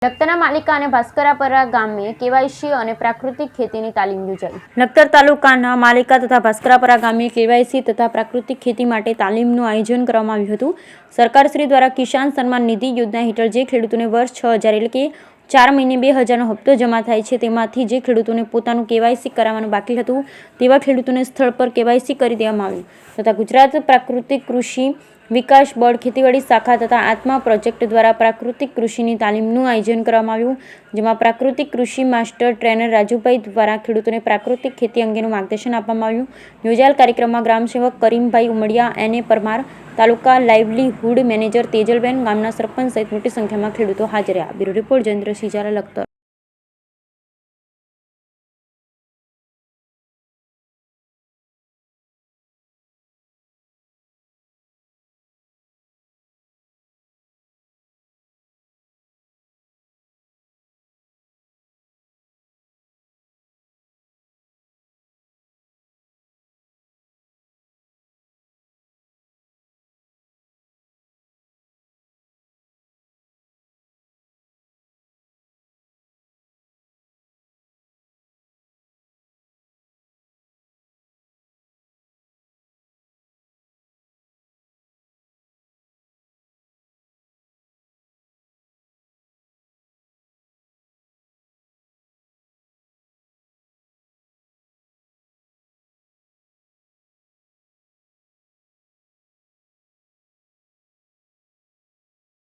લખતરના માલિકા અને ભાસ્કરાપરા ગામે કેવાયસી અને પ્રાકૃતિક ખેતીની તાલીમ યોજાઈ। લખતર તાલુકાના માલિકા તથા ભાસ્કરાપરા ગામે કેવાયસી તથા પ્રાકૃતિક ખેતી માટે તાલીમનું આયોજન કરવામાં આવ્યું હતું। સરકારશ્રી દ્વારા કિસાન સન્માન નિધિ યોજના હેઠળ જે ખેડૂતોને વર્ષ 6000 એટલે કે 4 મહિને 2000નો હપ્તો જમા થાય છે, તેમાંથી જે ખેડૂતોને પોતાનું કેવાયસી કરાવવાનું બાકી હતું તેવા ખેડૂતોને સ્થળ પર કેવાયસી કરી દેવામાં આવ્યું તથા ગુજરાત પ્રાકૃતિક કૃષિ વિકાસ બોર્ડ ખેતીવાડી શાખા તથા આત્મા પ્રોજેક્ટ દ્વારા પ્રાકૃતિક કૃષિની તાલીમનું આયોજન કરવામાં આવ્યું, જેમાં પ્રાકૃતિક કૃષિ માસ્ટર ટ્રેનર રાજુભાઈ દ્વારા ખેડૂતોને પ્રાકૃતિક ખેતી અંગેનું માર્ગદર્શન આપવામાં આવ્યું। યોજાયેલ કાર્યક્રમમાં ગ્રામસેવક કરીમભાઈ ઉમડિયા, એને પરમાર, તાલુકા લાઇવલીહુડ મેનેજર તેજલબેન, ગામના સરપંચ સહિત મોટી સંખ્યામાં ખેડૂતો હાજર રહ્યા। Bureau report Jayendrasinh Zala, Lakhtar.